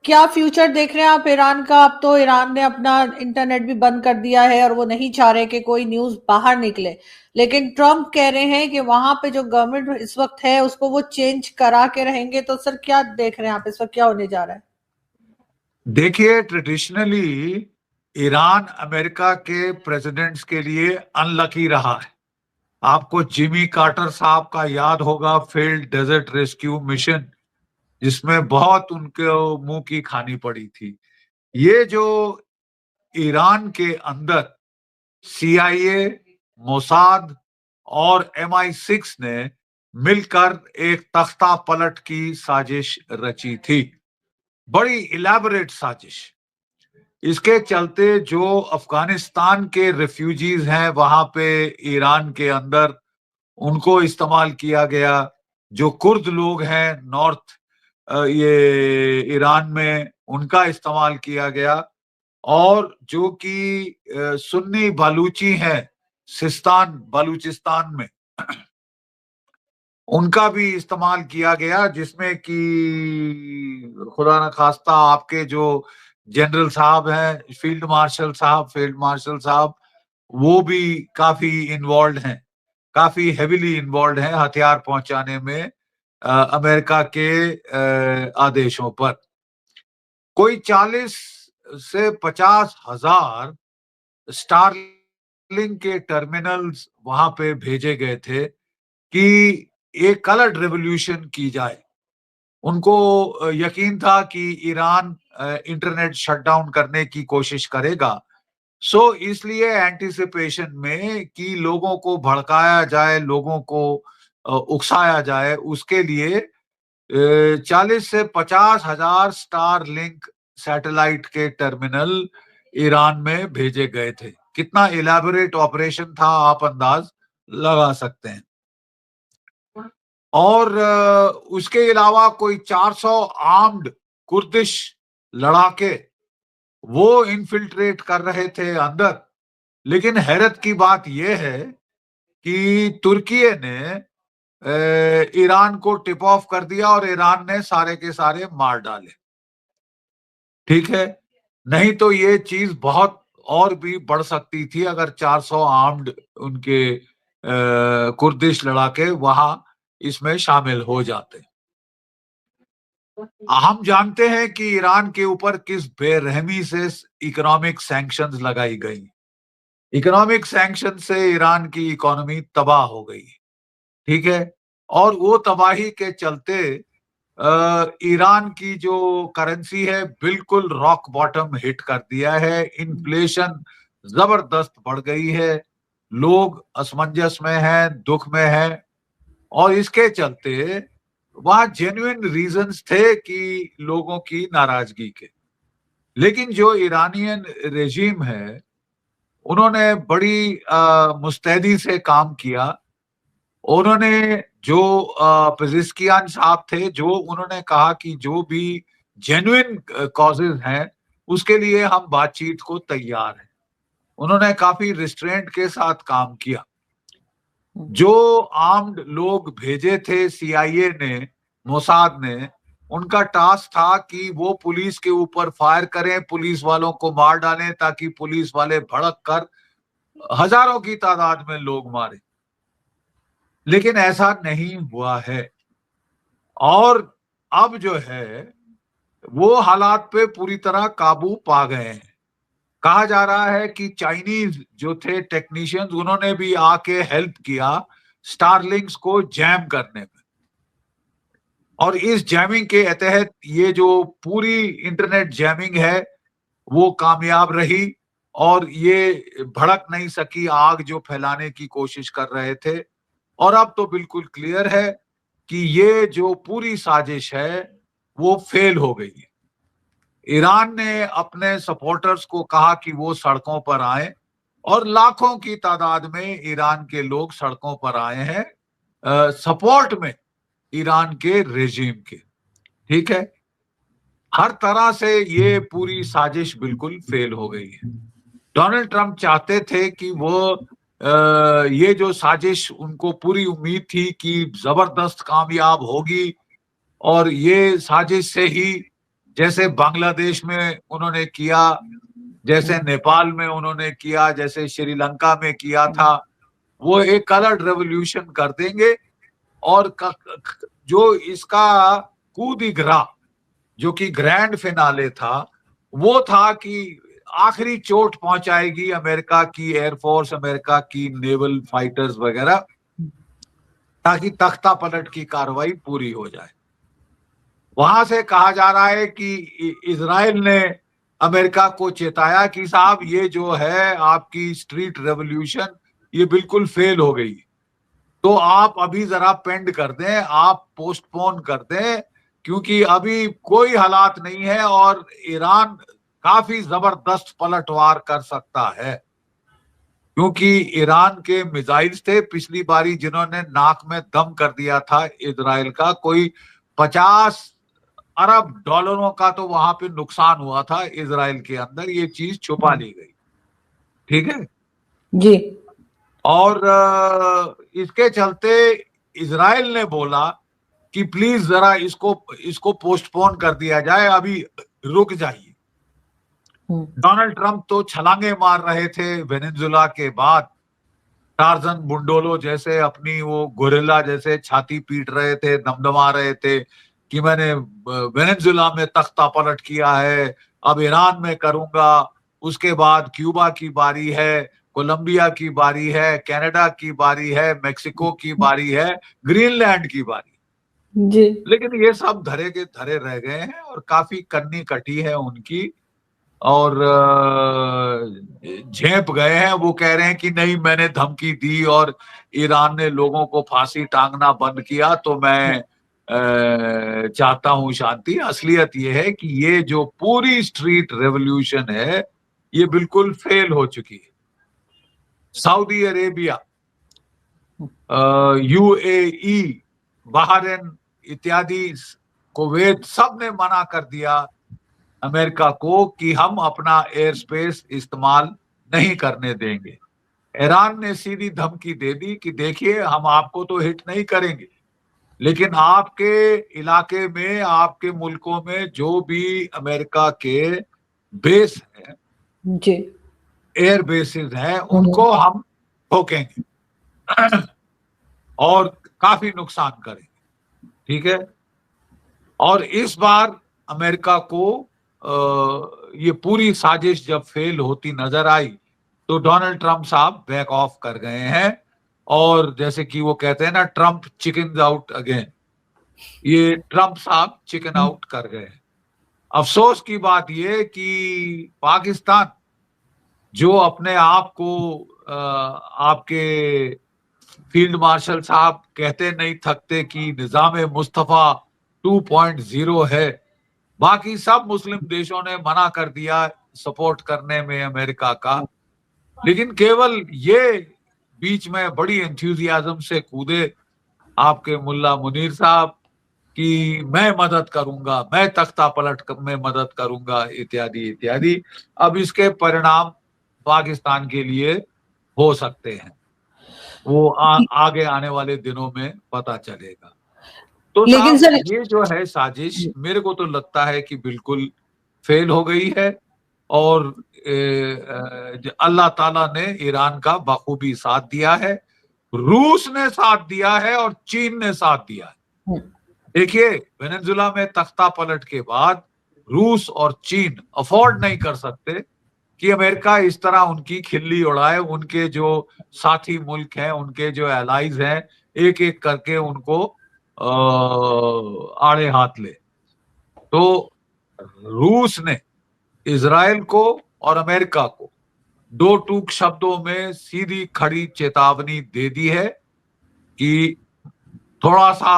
क्या फ्यूचर देख रहे हैं आप ईरान का? अब तो ईरान ने अपना इंटरनेट भी बंद कर दिया है और वो नहीं चाह रहे कि कोई न्यूज बाहर निकले। लेकिन ट्रम्प कह रहे हैं कि वहां पे जो गवर्नमेंट इस वक्त है उसको वो चेंज करा के रहेंगे। तो सर क्या देख रहे हैं आप, इस वक्त क्या होने जा रहा है? देखिए, ट्रेडिशनली ईरान अमेरिका के प्रेसिडेंट्स के लिए अनलकी रहा है। आपको जिमी कार्टर साहब का याद होगा, फेल्ड डेजर्ट रेस्क्यू मिशन, जिसमें बहुत उनके मुंह की खानी पड़ी थी। ये जो ईरान के अंदर सीआईए, मोसाद और MI6 ने मिलकर एक तख्ता पलट की साजिश रची थी, बड़ी इलेबोरेट साजिश। इसके चलते जो अफगानिस्तान के रेफ्यूजीज हैं वहां पे ईरान के अंदर, उनको इस्तेमाल किया गया। जो कुर्द लोग हैं नॉर्थ ये ईरान में, उनका इस्तेमाल किया गया। और जो कि सुन्नी बालूची हैं सिस्तान बलूचिस्तान में, उनका भी इस्तेमाल किया गया, जिसमें कि खुदा न खास्ता आपके जो जनरल साहब हैं, फील्ड मार्शल साहब, वो भी काफी इन्वॉल्व हैं, काफी हेविली इन्वॉल्व हैं हथियार पहुंचाने में अमेरिका के आदेशों पर। कोई 40 से 50 हजार स्टारलिंक के टर्मिनल्स वहां पे भेजे गए थे कि एक कलर्ड रेवोल्यूशन की जाए। उनको यकीन था कि ईरान इंटरनेट शटडाउन करने की कोशिश करेगा। सो इसलिए एंटिसिपेशन में कि लोगों को भड़काया जाए, लोगों को उकसाया जाए, उसके लिए 40 से 50 हजार स्टार लिंक सैटेलाइट के टर्मिनल ईरान में भेजे गए थे। कितना इलेबोरेट ऑपरेशन था, आप अंदाज लगा सकते हैं। और उसके अलावा कोई 400 आर्म्ड कुर्दिश लड़ाके वो इन्फिल्ट्रेट कर रहे थे अंदर। लेकिन हैरत की बात यह है कि तुर्की ने ईरान को टिप ऑफ कर दिया और ईरान ने सारे के सारे मार डाले। ठीक है, नहीं तो ये चीज बहुत और भी बढ़ सकती थी अगर 400 आर्म्ड उनके कुर्दिश लड़ाके वहां इसमें शामिल हो जाते। हम जानते हैं कि ईरान के ऊपर किस बेरहमी से इकोनॉमिक सैंक्शंस लगाई गई। इकोनॉमिक सैंक्शन से ईरान की इकोनॉमी तबाह हो गई। ठीक है, और वो तबाही के चलते ईरान की जो करेंसी है बिल्कुल रॉक बॉटम हिट कर दिया है। इन्फ्लेशन जबरदस्त बढ़ गई है, लोग असमंजस में हैं, दुख में हैं। और इसके चलते वहां जेन्युइन रीजंस थे कि लोगों की नाराजगी के। लेकिन जो ईरानियन रेजिम है, उन्होंने बड़ी मुस्तैदी से काम किया। उन्होंने जो पेज़ेश्कियान साहब थे, जो उन्होंने कहा कि जो भी जेन्युइन कॉजेज हैं उसके लिए हम बातचीत को तैयार हैं। उन्होंने काफी रिस्ट्रेंट के साथ काम किया। जो आर्म्ड लोग भेजे थे सीआईए ने, मोसाद ने, उनका टास्क था कि वो पुलिस के ऊपर फायर करें, पुलिस वालों को मार डालें, ताकि पुलिस वाले भड़क कर हजारों की तादाद में लोग मारे। लेकिन ऐसा नहीं हुआ है। और अब जो है वो हालात पे पूरी तरह काबू पा गए हैं। कहा जा रहा है कि चाइनीज जो थे टेक्नीशियंस, उन्होंने भी आके हेल्प किया स्टारलिंक्स को जैम करने में। और इस जैमिंग के तहत ये जो पूरी इंटरनेट जैमिंग है वो कामयाब रही, और ये भड़क नहीं सकी आग जो फैलाने की कोशिश कर रहे थे। और अब तो बिल्कुल क्लियर है कि ये जो पूरी साजिश है वो फेल हो गई है। ईरान ने अपने सपोर्टर्स को कहा कि वो सड़कों पर आए, और लाखों की तादाद में ईरान के लोग सड़कों पर आए हैं सपोर्ट में ईरान के रेजिम के। ठीक है, हर तरह से ये पूरी साजिश बिल्कुल फेल हो गई है। डोनाल्ड ट्रंप चाहते थे कि वो ये जो साजिश, उनको पूरी उम्मीद थी कि जबरदस्त कामयाब होगी, और ये साजिश से ही जैसे बांग्लादेश में उन्होंने किया, जैसे नेपाल में उन्होंने किया, जैसे श्रीलंका में किया था, वो एक कलर्ड रेवोल्यूशन कर देंगे। और जो इसका coup de ग्रा, जो कि ग्रैंड फिनाले था, वो था कि आखिरी चोट पहुंचाएगी अमेरिका की एयरफोर्स, अमेरिका की नेवल फाइटर्स वगैरह, ताकि तख्ता पलट की कार्रवाई पूरी हो जाए। वहां से कहा जा रहा है कि इजराइल ने अमेरिका को चेताया कि साहब ये जो है आपकी स्ट्रीट रेवोल्यूशन ये बिल्कुल फेल हो गई, तो आप अभी जरा पेंड कर दें, आप पोस्टपोन कर दें, क्योंकि अभी कोई हालात नहीं है और ईरान काफी जबरदस्त पलटवार कर सकता है। क्योंकि ईरान के मिसाइल्स थे पिछली बारी जिन्होंने नाक में दम कर दिया था इजराइल का, कोई 50 अरब डॉलरों का तो वहां पे नुकसान हुआ था इजराइल के अंदर, ये चीज छुपा ली गई। ठीक है जी। और इसके चलते इजराइल ने बोला कि प्लीज जरा इसको पोस्टपोन कर दिया जाए, अभी रुक जाइए। डोनाल्ड ट्रंप तो छलांगे मार रहे थे वेनेजुला के बाद, टार्जन बुंडोलो जैसे अपनी वो गोरिल्ला जैसे छाती पीट रहे थे, दमदमा रहे थे कि मैंने वेनेजुला में तख्ता पलट किया है, अब ईरान में करूंगा, उसके बाद क्यूबा की बारी है, कोलंबिया की बारी है, कनाडा की बारी है, मेक्सिको की बारी है, ग्रीनलैंड की बारी। जी। लेकिन ये सब धरे के धरे रह गए हैं और काफी कन्नी कटी है उनकी, और झेप गए हैं। वो कह रहे हैं कि नहीं, मैंने धमकी दी और ईरान ने लोगों को फांसी टांगना बंद किया, तो मैं चाहता हूं शांति। असलियत ये है कि ये जो पूरी स्ट्रीट रेवोल्यूशन है ये बिल्कुल फेल हो चुकी है। सऊदी अरेबिया, यूएई, बहरीन इत्यादि, कुवैत, सब ने मना कर दिया अमेरिका को कि हम अपना एयर स्पेस इस्तेमाल नहीं करने देंगे। ईरान ने सीधी धमकी दे दी कि देखिए हम आपको तो हिट नहीं करेंगे, लेकिन आपके इलाके में, आपके मुल्कों में जो भी अमेरिका के बेस हैं, जी। एयर बेसिस हैं, उनको हम ठोकेंगे और काफी नुकसान करेंगे। ठीक है। और इस बार अमेरिका को ये पूरी साजिश जब फेल होती नजर आई तो डोनाल्ड ट्रंप साहब बैक ऑफ कर गए हैं, और जैसे कि वो कहते हैं ना, ट्रंप चिकन आउट अगेन, ये ट्रंप साहब चिकन आउट कर गए। अफसोस की बात ये कि पाकिस्तान जो अपने आप को आपके फील्ड मार्शल साहब कहते नहीं थकते कि निजाम मुस्तफा 2.0 है, बाकी सब मुस्लिम देशों ने मना कर दिया सपोर्ट करने में अमेरिका का, लेकिन केवल ये बीच में बड़ी एंथुजियाज्म से कूदे आपके मुल्ला मुनीर साहब कि मैं मदद करूंगा, मैं तख्ता पलट में मदद करूंगा, इत्यादि इत्यादि। अब इसके परिणाम पाकिस्तान के लिए हो सकते हैं, वो आगे आने वाले दिनों में पता चलेगा। तो लेकिन साहब सर, ये जो है साजिश, मेरे को तो लगता है कि बिल्कुल फेल हो गई है, और अल्लाह ताला ने ईरान का बखूबी साथ दिया है, रूस ने साथ दिया है और चीन ने साथ दिया है। देखिए वेनेजुला में तख्ता पलट के बाद रूस और चीन अफोर्ड नहीं कर सकते कि अमेरिका इस तरह उनकी खिल्ली उड़ाए, उनके जो साथी मुल्क हैं, उनके जो एलाइज हैं, एक एक करके उनको आड़े हाथ ले। तो रूस ने इजराइल को और अमेरिका को दो टूक शब्दों में सीधी खड़ी चेतावनी दे दी है कि थोड़ा सा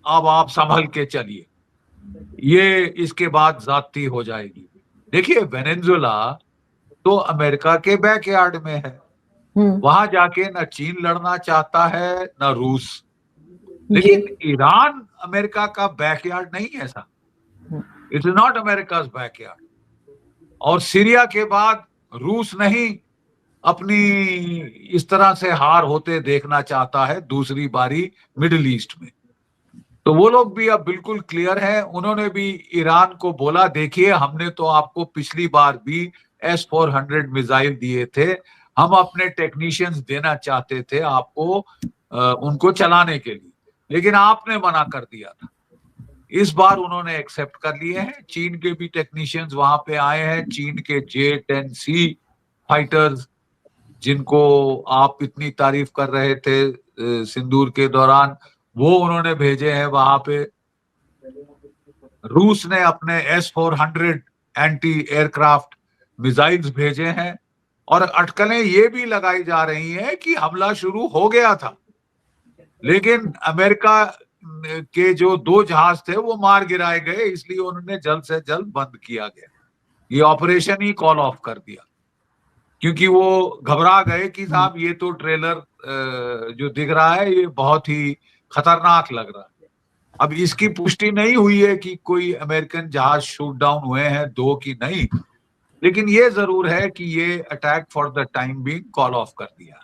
अब आप संभल के चलिए, ये इसके बाद जाती हो जाएगी। देखिए वेनेजुला तो अमेरिका के बैकयार्ड में है, वहां जाके न चीन लड़ना चाहता है न रूस, लेकिन ईरान अमेरिका का बैकयार्ड नहीं है ऐसा, it is not America's backyard. और सीरिया के बाद रूस नहीं अपनी इस तरह से हार होते देखना चाहता है दूसरी बारी मिडिल ईस्ट में। तो वो लोग भी अब बिल्कुल क्लियर हैं। उन्होंने भी ईरान को बोला, देखिए हमने तो आपको पिछली बार भी S-400 मिसाइल दिए थे, हम अपने टेक्नीशियंस देना चाहते थे आपको उनको चलाने के लिए, लेकिन आपने मना कर दिया था। इस बार उन्होंने एक्सेप्ट कर लिए हैं। चीन के भी टेक्नीशियंस वहां पे आए हैं। चीन के J-10C फाइटर्स, जिनको आप इतनी तारीफ कर रहे थे सिंदूर के दौरान, वो उन्होंने भेजे हैं वहां पे। रूस ने अपने S-400 एंटी एयरक्राफ्ट मिसाइल्स भेजे हैं, और अटकलें ये भी लगाई जा रही हैं कि हमला शुरू हो गया था, लेकिन अमेरिका के जो 2 जहाज थे वो मार गिराए गए, इसलिए उन्होंने जल्द से जल्द बंद किया गया, ये ऑपरेशन ही कॉल ऑफ कर दिया, क्योंकि वो घबरा गए कि साहब ये तो ट्रेलर जो दिख रहा है ये बहुत ही खतरनाक लग रहा है। अब इसकी पुष्टि नहीं हुई है कि कोई अमेरिकन जहाज शूट डाउन हुए हैं, 2 की नहीं, लेकिन ये जरूर है कि ये attack for the time being call of कर दिया।